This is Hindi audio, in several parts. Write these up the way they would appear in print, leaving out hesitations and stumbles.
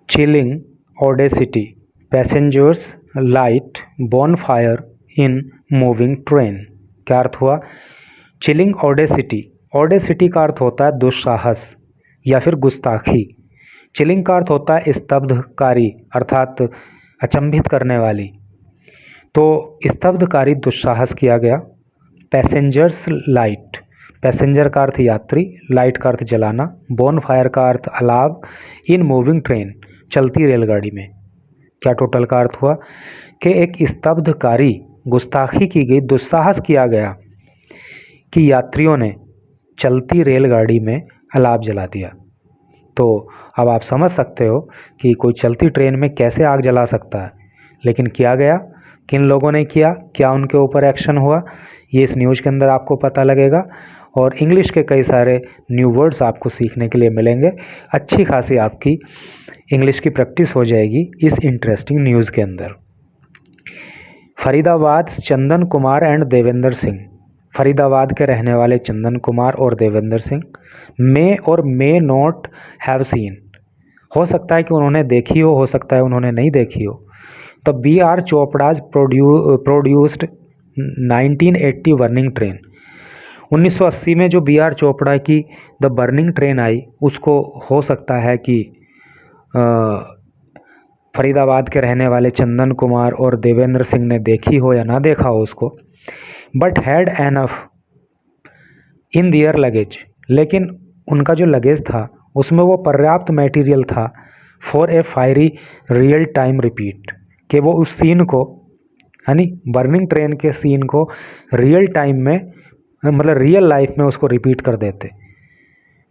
Chilling audacity, passengers light bonfire in moving train. क्या अर्थ हुआ? चिलिंग ऑडेसिटी, ऑडेसिटी का अर्थ होता है दुस्साहस या फिर गुस्ताखी। चिलिंग का अर्थ होता है स्तब्धकारी अर्थात अचंभित करने वाली। तो स्तब्धकारी दुस्साहस किया गया। पैसेंजर्स लाइट, पैसेंजर का अर्थ यात्री, लाइट का अर्थ जलाना, बॉनफायर का अर्थ अलाव, इन मूविंग ट्रेन चलती रेलगाड़ी में। क्या टोटल का अर्थ हुआ कि एक स्तब्धकारी गुस्ताखी की गई, दुस्साहस किया गया कि यात्रियों ने चलती रेलगाड़ी में अलाव जला दिया। तो अब आप समझ सकते हो कि कोई चलती ट्रेन में कैसे आग जला सकता है, लेकिन किया गया। किन लोगों ने किया, क्या उनके ऊपर एक्शन हुआ, ये इस न्यूज़ के अंदर आपको पता लगेगा। और इंग्लिश के कई सारे न्यू वर्ड्स आपको सीखने के लिए मिलेंगे। अच्छी खासी आपकी इंग्लिश की प्रैक्टिस हो जाएगी इस इंटरेस्टिंग न्यूज़ के अंदर। फरीदाबाद चंदन कुमार एंड देवेंद्र सिंह, फरीदाबाद के रहने वाले चंदन कुमार और देवेंद्र सिंह मे और मे नॉट हैव सीन, हो सकता है कि उन्होंने देखी हो सकता है उन्होंने नहीं देखी हो। तो B R Chopra's produced 1980 Burning Train, 1980 में जो बी आर चोपड़ा की द बर्निंग ट्रेन आई, उसको हो सकता है कि फरीदाबाद के रहने वाले चंदन कुमार और देवेंद्र सिंह ने देखी हो या ना देखा हो उसको। But had enough in their luggage, लेकिन उनका जो लगेज था उसमें वो पर्याप्त मटेरियल था for a fiery real time repeat, कि वो उस सीन को, यानी बर्निंग ट्रेन के सीन को रियल टाइम में, मतलब रियल लाइफ में उसको रिपीट कर देते।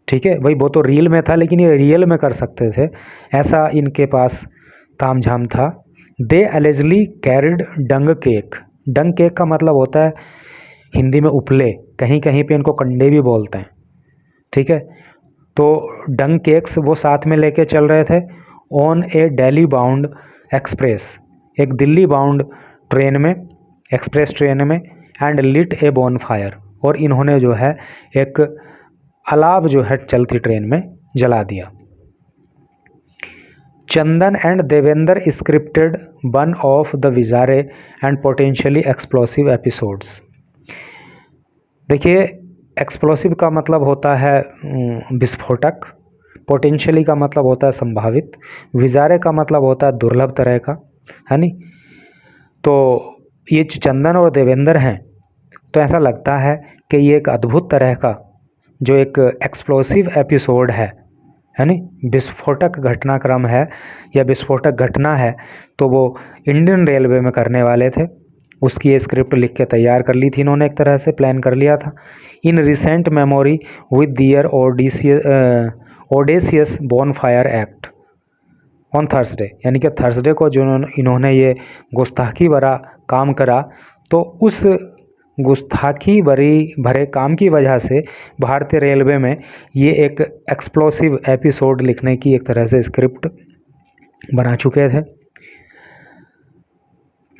ठीक है भाई, वो तो रियल में था लेकिन ये रियल में कर सकते थे, ऐसा इनके पास तामझाम था। दे एलिजली कैरिड डंग केक, डंग केक का मतलब होता है हिंदी में उपले, कहीं कहीं पे इनको कंडे भी बोलते हैं। ठीक है, तो डंग केक्स वो साथ में लेके चल रहे थे on A Delhi bound express, एक दिल्ली बाउंड ट्रेन में, एक्सप्रेस ट्रेन में, एंड लिट ए बॉनफायर, और इन्होंने जो है एक अलाव जो है चलती ट्रेन में जला दिया। Chandan and Devendra scripted one of the bizarre and potentially explosive episodes. देखिए, एक्सप्लोसिव का मतलब होता है विस्फोटक, पोटेंशियली का मतलब होता है संभावित, विजारे का मतलब होता है दुर्लभ तरह का, है नी। तो ये चंदन और देवेंद्र हैं, तो ऐसा लगता है कि ये एक अद्भुत तरह का जो एक एक्सप्लोसिव एपिसोड है नी, विस्फोटक घटनाक्रम है या विस्फोटक घटना है, तो वो इंडियन रेलवे में करने वाले थे। उसकी ये स्क्रिप्ट लिख के तैयार कर ली थी इन्होंने, एक तरह से प्लान कर लिया था। In recent memory with their odious bonfire act on Thursday, यानी कि थर्सडे को जो इन्होंने ये गुस्ताखी भरा काम करा, तो उस गुस्ताखी भरे काम की वजह से भारतीय रेलवे में ये एक एक्सप्लोसिव एपिसोड लिखने की एक तरह से स्क्रिप्ट बना चुके थे।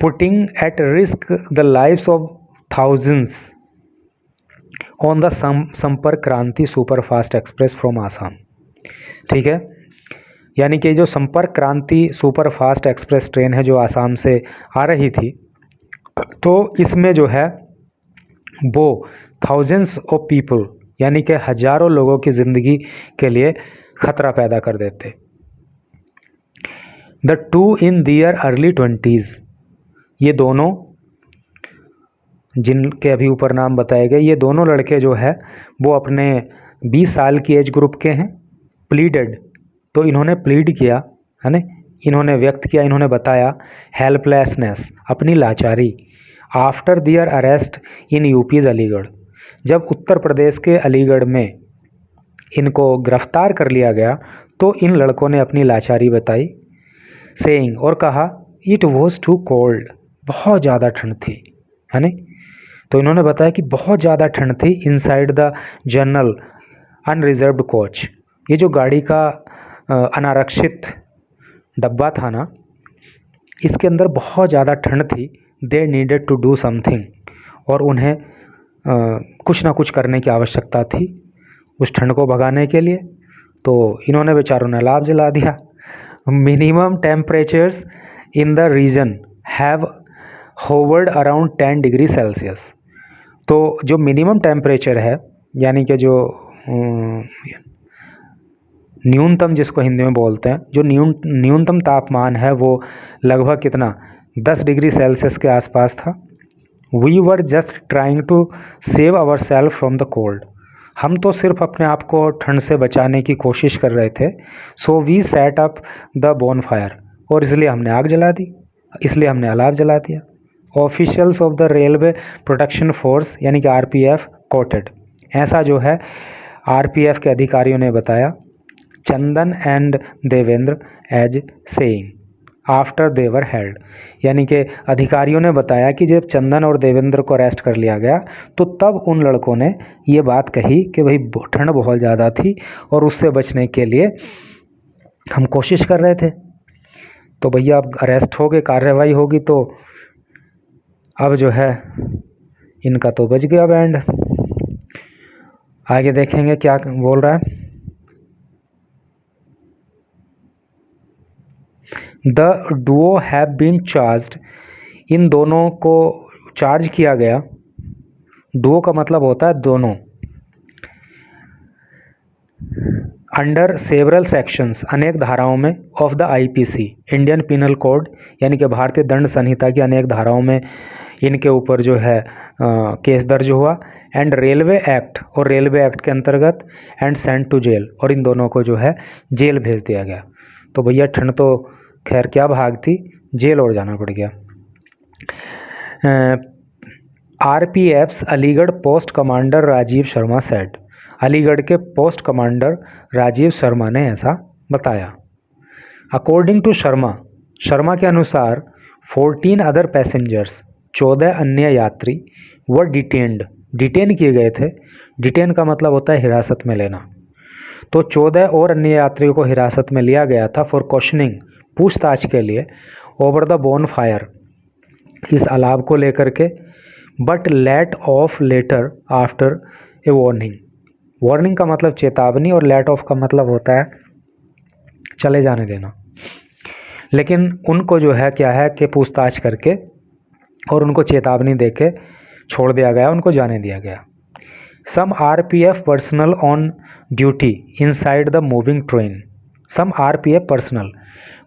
Putting at risk the lives of thousands on the संपर्क क्रांति सुपरफास्ट एक्सप्रेस फ्रॉम आसाम। ठीक है, यानी कि जो संपर्क क्रांति सुपरफास्ट एक्सप्रेस ट्रेन है जो आसाम से आ रही थी, तो इसमें जो है वो थाउजेंड्स ऑफ पीपल, यानी कि हजारों लोगों की ज़िंदगी के लिए ख़तरा पैदा कर देते। The two in their early 20s, ये दोनों जिनके अभी ऊपर नाम बताए गए, ये दोनों लड़के जो है वो अपने 20 साल की एज ग्रुप के हैं। प्लीडेड, तो इन्होंने प्लीड किया, है ना, इन्होंने व्यक्त किया, इन्होंने बताया हेल्पलेसनेस, अपनी लाचारी, आफ्टर दियर अरेस्ट इन यूपीज़ अलीगढ़, जब उत्तर प्रदेश के अलीगढ़ में इनको गिरफ्तार कर लिया गया तो इन लड़कों ने अपनी लाचारी बताई। सेइंग, और कहा इट वॉज टू कोल्ड, बहुत ज़्यादा ठंड थी, है ना। तो इन्होंने बताया कि बहुत ज़्यादा ठंड थी inside the general unreserved coach, ये जो गाड़ी का अनारक्षित डब्बा था ना, इसके अंदर बहुत ज़्यादा ठंड थी। They needed to do something, और उन्हें कुछ ना कुछ करने की आवश्यकता थी उस ठंड को भगाने के लिए। तो इन्होंने बेचारों ने अलाव जला दिया। Minimum temperatures in the region have hovered around 10 degree Celsius. तो जो मिनिमम टेम्परेचर है, यानी कि जो न्यूनतम जिसको हिंदी में बोलते हैं, जो न्यूनतम तापमान है वो लगभग कितना 10 डिग्री सेल्सियस के आसपास था। We were just trying to save our self from the cold. हम तो सिर्फ अपने आप को ठंड से बचाने की कोशिश कर रहे थे। So we set up the bonfire, और इसलिए हमने आग जला दी, इसलिए हमने अलाव जला दिया। Officials of the railway protection force यानी कि आरपीएफ कोटेड, ऐसा जो है आरपीएफ के अधिकारियों ने बताया, Chandan and Devendra as saying after they were held, यानी कि अधिकारियों ने बताया कि जब चंदन और देवेंद्र को अरेस्ट कर लिया गया तो तब उन लड़कों ने ये बात कही कि भाई ठंड बहुत ज़्यादा थी और उससे बचने के लिए हम कोशिश कर रहे थे। तो भैया अब अरेस्ट हो गए, कार्रवाई होगी, तो अब जो है इनका तो बच गया बैंड। आगे देखेंगे क्या बोल रहा है। The duo have been charged, इन दोनों को चार्ज किया गया। डुओ का मतलब होता है दोनों। अंडर सेवरल सेक्शंस, अनेक धाराओं में, of the IPC Indian penal code, यानी कि भारतीय दंड संहिता की अनेक धाराओं में इनके ऊपर जो है केस दर्ज हुआ। एंड रेलवे एक्ट, और रेलवे एक्ट के अंतर्गत, एंड सेंट टू जेल, और इन दोनों को जो है जेल भेज दिया गया। तो भैया ठंड तो खैर क्या भाग थी, जेल और जाना पड़ गया। RPF's Aligarh post commander Rajiv Sharma said, Aligarh के पोस्ट कमांडर राजीव शर्मा ने ऐसा बताया। अकॉर्डिंग टू शर्मा, शर्मा के अनुसार 14 अदर पैसेंजर्स, 14 अन्य यात्री व डिटेन किए गए थे। डिटेन का मतलब होता है हिरासत में लेना। तो 14 और अन्य यात्रियों को हिरासत में लिया गया था फॉर क्वेश्चनिंग, पूछताछ के लिए, ओवर द बोन फायर, इस अलाव को लेकर के। But late of later after a warning, warning का मतलब चेतावनी और लेट ऑफ का मतलब होता है चले जाने देना। लेकिन उनको जो है क्या है कि पूछताछ करके और उनको चेतावनी देके छोड़ दिया गया, उनको जाने दिया गया। Some RPF personnel on duty inside the moving train, some RPF personnel,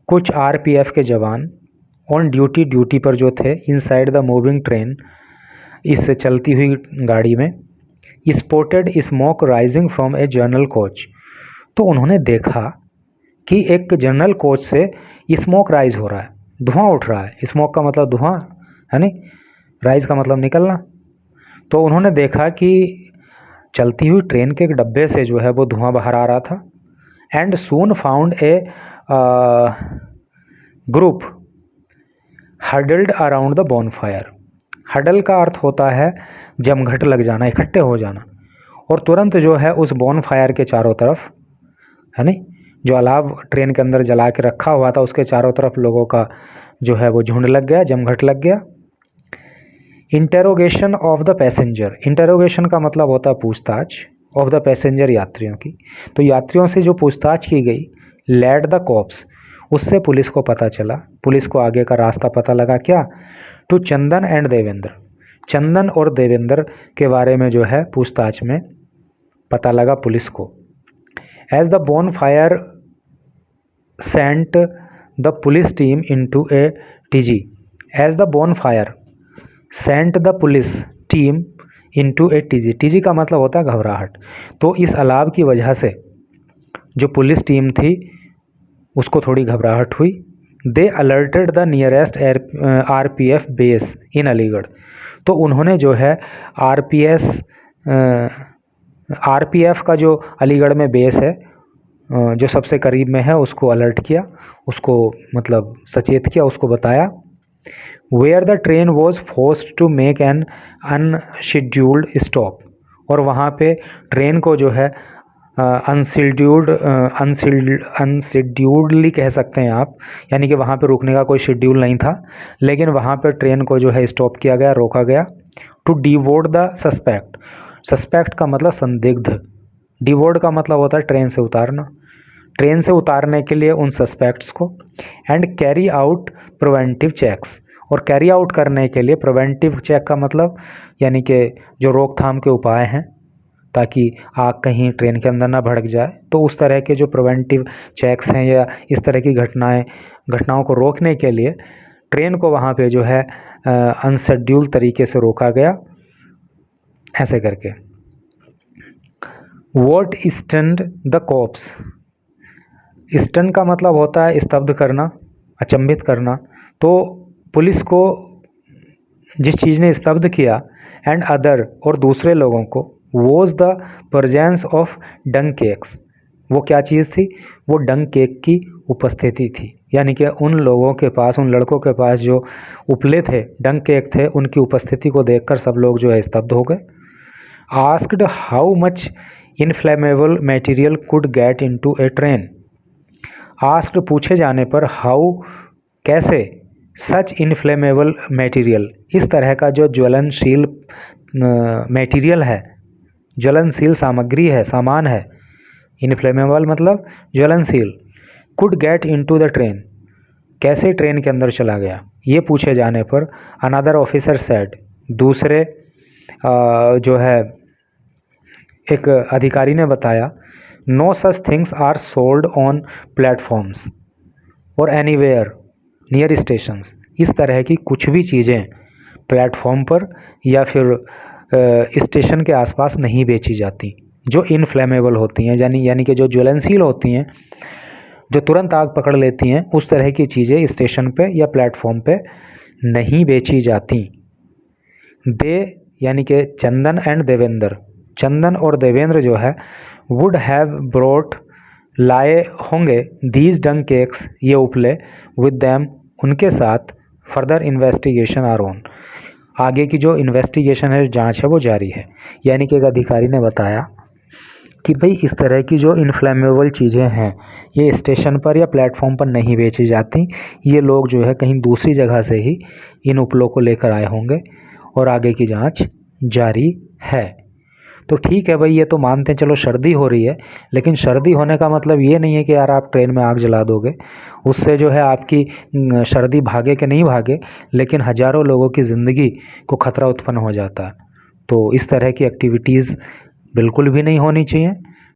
कुछ आरपीएफ के जवान, ऑन ड्यूटी, ड्यूटी पर जो थे, इनसाइड द मूविंग ट्रेन, इस चलती हुई गाड़ी में, spotted smoke rising from a general coach, तो उन्होंने देखा कि एक जनरल कोच से स्मोक राइज हो रहा है, धुआं उठ रहा है। स्मोक का मतलब धुआं है नहीं, राइज का मतलब निकलना। तो उन्होंने देखा कि चलती हुई ट्रेन के एक डब्बे से जो है वो धुआं बाहर आ रहा था। And soon found a group huddled around the bonfire, huddle का अर्थ होता है जमघट लग जाना, इकट्ठे हो जाना, और तुरंत जो है उस बॉनफायर के चारों तरफ, है नहीं, जो अलाव ट्रेन के अंदर जला के रखा हुआ था उसके चारों तरफ लोगों का जो है वो झुंड लग गया, जमघट लग गया। Interrogation of the passenger, interrogation का मतलब होता है पूछताछ, ऑफ द पैसेंजर, यात्रियों की। तो यात्रियों से जो पूछताछ की गई, लेड द कॉप्स, उससे पुलिस को पता चला, पुलिस को आगे का रास्ता पता लगा क्या, टू चंदन एंड देवेंद्र, चंदन और देवेंद्र के बारे में जो है पूछताछ में पता लगा पुलिस को। As the bonfire sent the police team into a TG, as the bonfire sent the police team into a TG, TG का मतलब होता है घबराहट। तो इस अलाव की वजह से जो पुलिस टीम थी उसको थोड़ी घबराहट हुई। They alerted the nearest RPF base in Aligarh, तो उन्होंने जो है आरपीएफ का जो अलीगढ़ में बेस है जो सबसे करीब में है उसको अलर्ट किया, उसको मतलब सचेत किया, उसको बताया। Where the train was forced to make an unscheduled stop, और वहाँ पे ट्रेन को जो है अनशेड्यूल्डली कह सकते हैं आप, यानी कि वहाँ पे रुकने का कोई शेड्यूल नहीं था, लेकिन वहाँ पे ट्रेन को जो है स्टॉप किया गया, रोका गया। टू डिवोर्ड द सस्पेक्ट, सस्पेक्ट का मतलब संदिग्ध, डिवोर्ड का मतलब होता है ट्रेन से उतारना। ट्रेन से उतारने के लिए उन सस्पेक्ट्स को, and carry out preventive checks, और कैरी आउट करने के लिए प्रिवेंटिव चेक का मतलब यानी कि जो रोकथाम के उपाय हैं ताकि आग कहीं ट्रेन के अंदर ना भड़क जाए, तो उस तरह के जो प्रिवेंटिव चेक्स हैं या इस तरह की घटनाओं को रोकने के लिए ट्रेन को वहाँ पे जो है अनशेड्यूल तरीके से रोका गया, ऐसे करके। What stunned the cops, stun का मतलब होता है स्तब्ध करना, अचंभित करना। तो पुलिस को जिस चीज़ ने स्तब्ध किया, एंड अदर और दूसरे लोगों को, was the presence of dung cakes, वो क्या चीज़ थी, वो डंग केक की उपस्थिति थी। यानी कि उन लोगों के पास, उन लड़कों के पास जो उपले थे, डंग केक थे, उनकी उपस्थिति को देखकर सब लोग जो है स्तब्ध हो गए। Asked how much inflammable material could get into A train, asked पूछे जाने पर, हाउ कैसे, सच इनफ्लेमेबल मटेरियल इस तरह का जो ज्वलनशील मटेरियल है, ज्वलनशील सामग्री है, सामान है, इनफ्लेमेबल मतलब ज्वलनशील, could get into the train कैसे ट्रेन के अंदर चला गया, ये पूछे जाने पर अनदर ऑफिसर सेड, दूसरे जो है एक अधिकारी ने बताया, no such things are sold on platforms or anywhere near stations, इस तरह की कुछ भी चीज़ें प्लेटफॉर्म पर या फिर स्टेशन के आसपास नहीं बेची जाती जो इनफ्लेमेबल होती हैं, यानी कि जो ज्वलनशील होती हैं, जो तुरंत आग पकड़ लेती हैं, उस तरह की चीज़ें स्टेशन पे या प्लेटफॉर्म पे नहीं बेची जाती। दे यानी कि चंदन एंड देवेंद्र, चंदन और देवेंद्र जो है, वुड हैव ब्रोट लाए होंगे दीज डंग केक्स, ये उपले, विद दैम उनके साथ, फर्दर इन्वेस्टिगेशन आर ऑन, आगे की जो इन्वेस्टिगेशन है, जांच है, वो जारी है। यानी कि एक अधिकारी ने बताया कि भाई इस तरह की जो इनफ्लेमेबल चीज़ें हैं ये स्टेशन पर या प्लेटफॉर्म पर नहीं बेची जाती, ये लोग जो है कहीं दूसरी जगह से ही इन उपलों को लेकर आए होंगे और आगे की जांच जारी है। तो ठीक है भाई, ये तो मानते हैं चलो सर्दी हो रही है, लेकिन सर्दी होने का मतलब ये नहीं है कि यार आप ट्रेन में आग जला दोगे, उससे जो है आपकी सर्दी भागे कि नहीं भागे, लेकिन हज़ारों लोगों की ज़िंदगी को खतरा उत्पन्न हो जाता है। तो इस तरह की एक्टिविटीज़ बिल्कुल भी नहीं होनी चाहिए।